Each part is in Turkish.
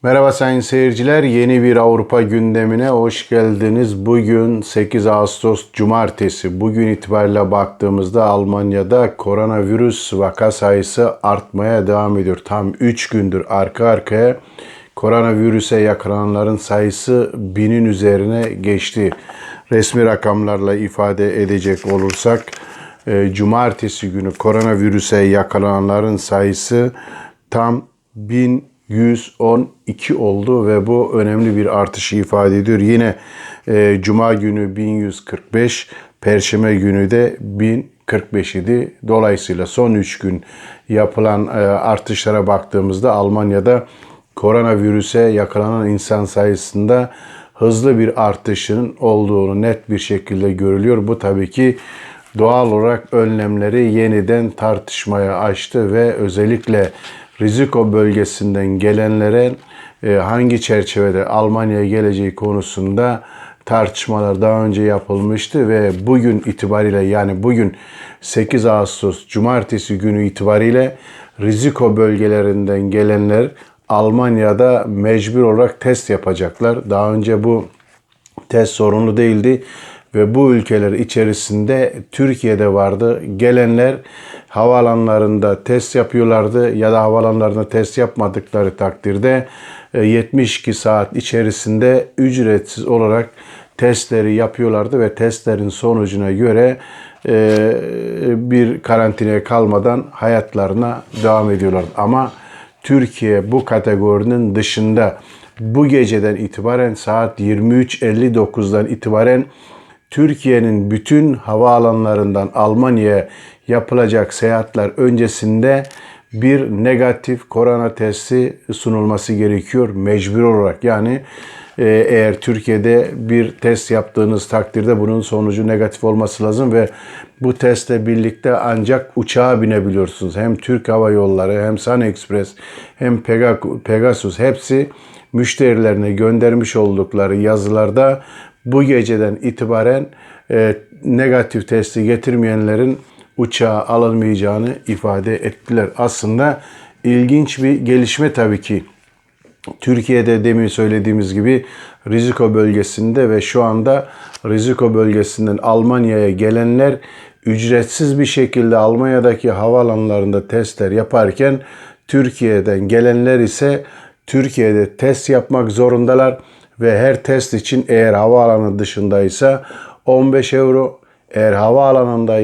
Merhaba sayın seyirciler, yeni bir Avrupa gündemine hoş geldiniz. Bugün 8 Ağustos Cumartesi. Bugün itibariyle baktığımızda Almanya'da koronavirüs vaka sayısı artmaya devam ediyor. Tam 3 gündür arka arkaya koronavirüse yakalananların sayısı 1000'in üzerine geçti. Resmi rakamlarla ifade edecek olursak, Cumartesi günü koronavirüse yakalananların sayısı tam 1112 oldu ve bu önemli bir artışı ifade ediyor. Yine Cuma günü 1145, Perşembe günü de 1045 idi. Dolayısıyla son 3 gün yapılan artışlara baktığımızda Almanya'da koronavirüse yakalanan insan sayısında hızlı bir artışın olduğunu net bir şekilde görülüyor. Bu tabii ki doğal olarak önlemleri yeniden tartışmaya açtı ve özellikle Risiko bölgesinden gelenlere hangi çerçevede Almanya'ya geleceği konusunda tartışmalar daha önce yapılmıştı ve bugün itibariyle, yani bugün 8 Ağustos Cumartesi günü itibariyle risiko bölgelerinden gelenler Almanya'da mecbur olarak test yapacaklar. Daha önce bu test sorunlu değildi ve bu ülkeler içerisinde Türkiye'de vardı. Gelenler havaalanlarında test yapıyorlardı ya da havaalanlarında test yapmadıkları takdirde 72 saat içerisinde ücretsiz olarak testleri yapıyorlardı ve testlerin sonucuna göre bir karantinaya kalmadan hayatlarına devam ediyorlardı. Ama Türkiye bu kategorinin dışında. Bu geceden itibaren saat 23.59'dan itibaren Türkiye'nin bütün havaalanlarından Almanya'ya yapılacak seyahatler öncesinde bir negatif korona testi sunulması gerekiyor mecbur olarak. Yani eğer Türkiye'de bir test yaptığınız takdirde bunun sonucu negatif olması lazım ve bu testle birlikte ancak uçağa binebiliyorsunuz. Hem Türk Hava Yolları hem Sun Express hem Pegasus hepsi müşterilerine göndermiş oldukları yazılarda bu geceden itibaren negatif testi getirmeyenlerin uçağa alınmayacağını ifade ettiler. Aslında ilginç bir gelişme tabii ki. Türkiye'de demin söylediğimiz gibi risiko bölgesinde ve şu anda risiko bölgesinden Almanya'ya gelenler ücretsiz bir şekilde Almanya'daki havaalanlarında testler yaparken Türkiye'den gelenler ise Türkiye'de test yapmak zorundalar ve her test için eğer havaalanı dışındaysa 15 euro, eğer havaalanında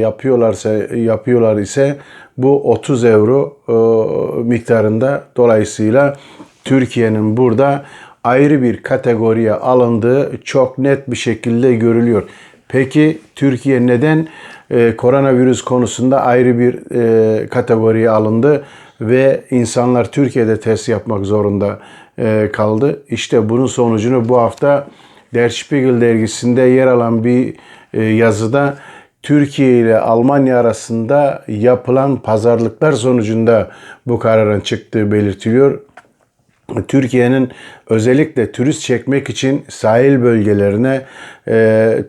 yapıyorlar ise bu 30 euro miktarında. Dolayısıyla Türkiye'nin burada ayrı bir kategoriye alındığı çok net bir şekilde görülüyor. Peki Türkiye neden koronavirüs konusunda ayrı bir kategoriye alındı ve insanlar Türkiye'de test yapmak zorunda kaldı? İşte bunun sonucunu bu hafta Der Spiegel dergisinde yer alan bir yazıda Türkiye ile Almanya arasında yapılan pazarlıklar sonucunda bu kararın çıktığı belirtiliyor. Türkiye'nin özellikle turist çekmek için sahil bölgelerine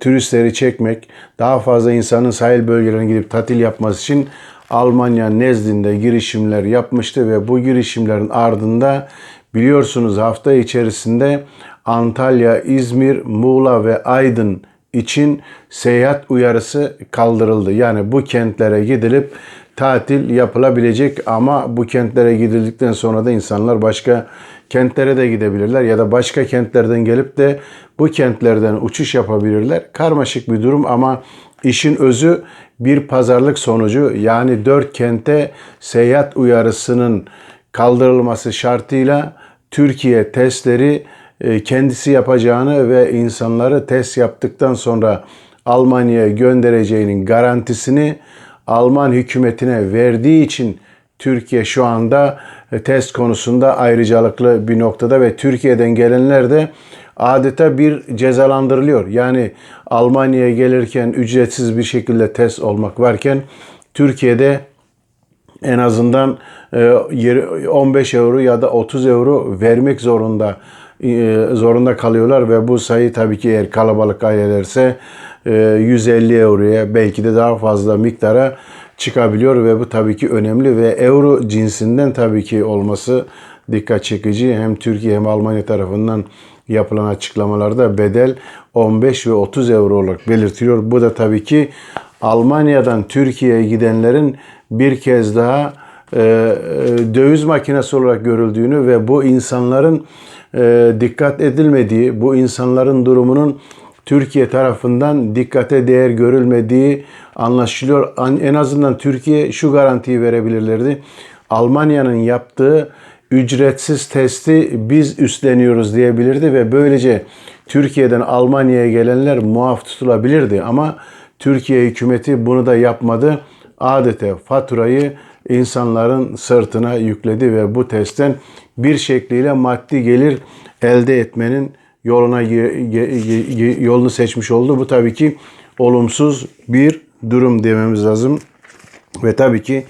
turistleri çekmek, daha fazla insanın sahil bölgelerine gidip tatil yapması için Almanya nezdinde girişimler yapmıştı ve bu girişimlerin ardında biliyorsunuz hafta içerisinde Antalya, İzmir, Muğla ve Aydın için seyahat uyarısı kaldırıldı. Yani bu kentlere gidilip tatil yapılabilecek ama bu kentlere gidildikten sonra da insanlar başka kentlere de gidebilirler ya da başka kentlerden gelip de bu kentlerden uçuş yapabilirler. Karmaşık bir durum ama işin özü bir pazarlık sonucu, yani 4 kente seyahat uyarısının kaldırılması şartıyla Türkiye testleri kendisi yapacağını ve insanları test yaptıktan sonra Almanya'ya göndereceğinin garantisini Alman hükümetine verdiği için Türkiye şu anda test konusunda ayrıcalıklı bir noktada ve Türkiye'den gelenler de adeta bir cezalandırılıyor. Yani Almanya'ya gelirken ücretsiz bir şekilde test olmak varken Türkiye'de en azından 15 euro ya da 30 euro vermek zorunda kalıyorlar ve bu sayı tabii ki eğer kalabalık ailelerse 150 euroya belki de daha fazla miktara çıkabiliyor ve bu tabii ki önemli ve euro cinsinden tabii ki olması dikkat çekici. Hem Türkiye hem Almanya tarafından yapılan açıklamalarda bedel 15 ve 30 euro olarak belirtiliyor. Bu da tabii ki Almanya'dan Türkiye'ye gidenlerin bir kez daha döviz makinesi olarak görüldüğünü ve bu insanların dikkat edilmediği, bu insanların durumunun Türkiye tarafından dikkate değer görülmediği anlaşılıyor. En azından Türkiye şu garantiyi verebilirlerdi. Almanya'nın yaptığı ücretsiz testi biz üstleniyoruz diyebilirdi ve böylece Türkiye'den Almanya'ya gelenler muaf tutulabilirdi. Ama Türkiye hükümeti bunu da yapmadı. Adeta faturayı insanların sırtına yükledi ve bu testten bir şekliyle maddi gelir elde etmenin yolunu seçmiş oldu. Bu tabii ki olumsuz bir durum dememiz lazım. Ve tabii ki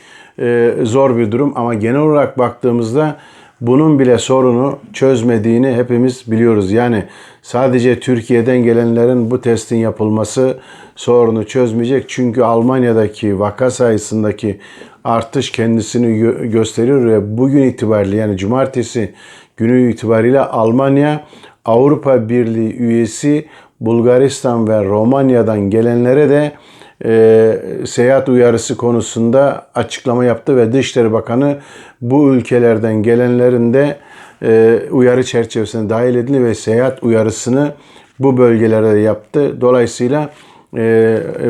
zor bir durum ama genel olarak baktığımızda bunun bile sorunu çözmediğini hepimiz biliyoruz. Yani sadece Türkiye'den gelenlerin bu testin yapılması sorunu çözmeyecek. Çünkü Almanya'daki vaka sayısındaki artış kendisini gösteriyor ve bugün itibariyle yani cumartesi günü itibariyle Almanya Avrupa Birliği üyesi Bulgaristan ve Romanya'dan gelenlere de seyahat uyarısı konusunda açıklama yaptı ve Dışişleri Bakanı bu ülkelerden gelenlerin de uyarı çerçevesine dahil edildi ve seyahat uyarısını bu bölgelerde yaptı. Dolayısıyla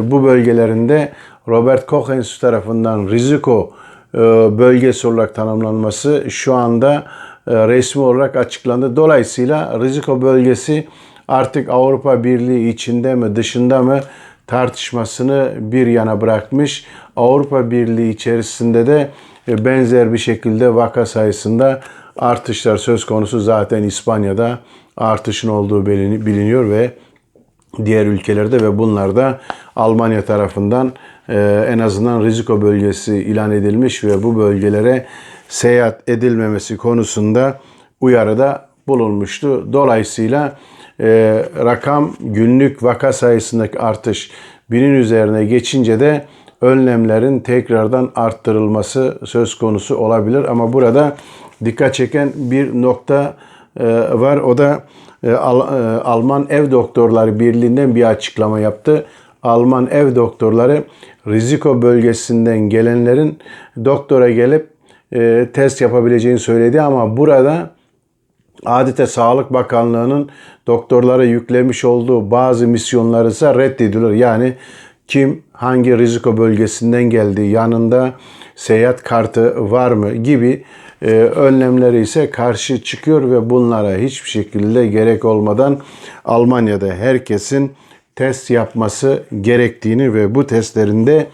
bu bölgelerinde Robert Koch Enstitüsü tarafından riziko bölgesi olarak tanımlanması şu anda resmi olarak açıklandı. Dolayısıyla riziko bölgesi artık Avrupa Birliği içinde mi dışında mı tartışmasını bir yana bırakmış. Avrupa Birliği içerisinde de benzer bir şekilde vaka sayısında artışlar söz konusu. Zaten İspanya'da artışın olduğu biliniyor ve diğer ülkelerde ve bunlar da Almanya tarafından en azından riziko bölgesi ilan edilmiş ve bu bölgelere seyahat edilmemesi konusunda uyarıda bulunmuştu. Dolayısıyla rakam günlük vaka sayısındaki artış 1000'in üzerine geçince de önlemlerin tekrardan arttırılması söz konusu olabilir. Ama burada dikkat çeken bir nokta var. O da Alman Ev Doktorları Birliği'nden bir açıklama yaptı. Alman ev doktorları riziko bölgesinden gelenlerin doktora gelip test yapabileceğini söyledi ama burada adeta Sağlık Bakanlığı'nın doktorlara yüklemiş olduğu bazı misyonları ise reddedilir. Yani kim hangi riziko bölgesinden geldi, yanında seyahat kartı var mı gibi önlemleri ise karşı çıkıyor ve bunlara hiçbir şekilde gerek olmadan Almanya'da herkesin test yapması gerektiğini ve bu testlerin de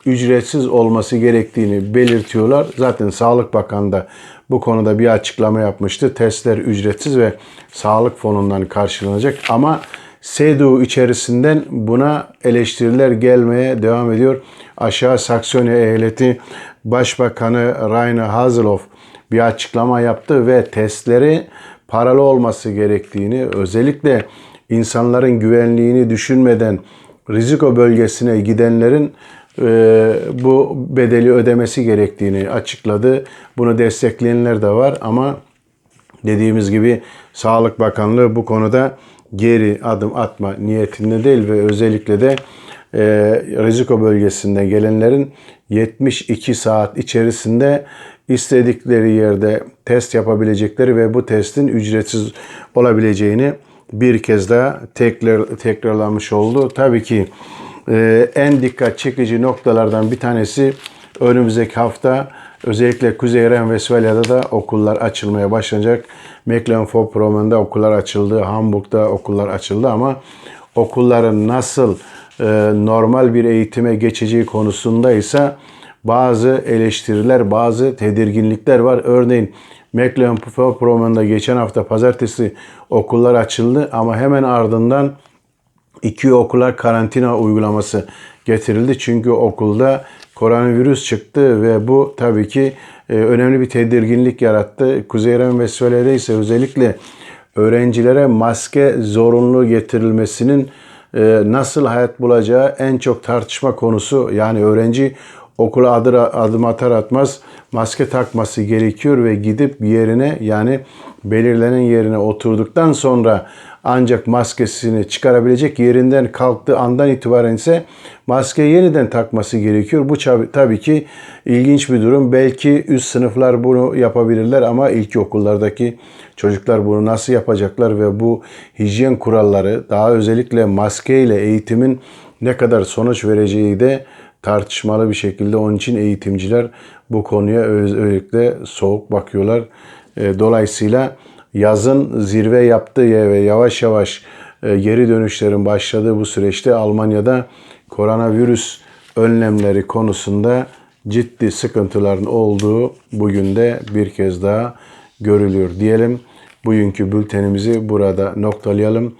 ücretsiz olması gerektiğini belirtiyorlar. Zaten Sağlık Bakanı da bu konuda bir açıklama yapmıştı. Testler ücretsiz ve Sağlık Fonu'ndan karşılanacak ama CDU içerisinden buna eleştiriler gelmeye devam ediyor. Aşağı Saksony Eyaleti Başbakanı Rainer Haseloff bir açıklama yaptı ve testleri paralı olması gerektiğini, özellikle insanların güvenliğini düşünmeden riziko bölgesine gidenlerin bu bedeli ödemesi gerektiğini açıkladı. Bunu destekleyenler de var ama dediğimiz gibi Sağlık Bakanlığı bu konuda geri adım atma niyetinde değil ve özellikle de riziko bölgesinden gelenlerin 72 saat içerisinde istedikleri yerde test yapabilecekleri ve bu testin ücretsiz olabileceğini bir kez daha tekrarlamış oldu. Tabii ki en dikkat çekici noktalardan bir tanesi önümüzdeki hafta özellikle Kuzey Ren-Vesfalya'da da okullar açılmaya başlanacak. Mecklenburg-Vorpommern'da okullar açıldı, Hamburg'da okullar açıldı ama okulların nasıl normal bir eğitime geçeceği konusunda ise bazı eleştiriler, bazı tedirginlikler var. Örneğin Mecklenburg-Vorpommern'da geçen hafta pazartesi okullar açıldı ama hemen ardından 2 okula karantina uygulaması getirildi. Çünkü okulda koronavirüs çıktı ve bu tabii ki önemli bir tedirginlik yarattı. Kuzey Ren-Vesfalya'da ise özellikle öğrencilere maske zorunlu getirilmesinin nasıl hayat bulacağı en çok tartışma konusu. Yani öğrenci okula adım atar atmaz maske takması gerekiyor ve gidip yerine, yani belirlenen yerine oturduktan sonra ancak maskesini çıkarabilecek, yerinden kalktığı andan itibaren ise maskeyi yeniden takması gerekiyor. Bu tabii ki ilginç bir durum. Belki üst sınıflar bunu yapabilirler ama ilkokullardaki çocuklar bunu nasıl yapacaklar ve bu hijyen kuralları, daha özellikle maske ile eğitimin ne kadar sonuç vereceği de tartışmalı bir şekilde. Onun için eğitimciler bu konuya özellikle soğuk bakıyorlar. Dolayısıyla yazın zirve yaptığı ve yavaş yavaş geri dönüşlerin başladığı bu süreçte Almanya'da koronavirüs önlemleri konusunda ciddi sıkıntıların olduğu bugün de bir kez daha görülüyor diyelim. Bugünkü bültenimizi burada noktalayalım.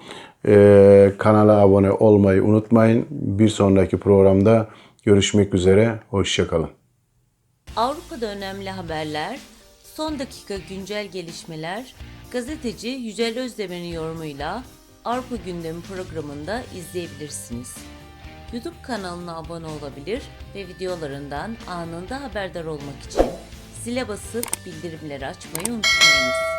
Kanala abone olmayı unutmayın. Bir sonraki programda görüşmek üzere. Hoşça kalın. Avrupa'da önemli haberler, son dakika güncel gelişmeler, gazeteci Yücel Özdemir'in yorumuyla Avrupa Gündemi programında izleyebilirsiniz. YouTube kanalına abone olabilir ve videolarından anında haberdar olmak için zile basıp bildirimleri açmayı unutmayınız.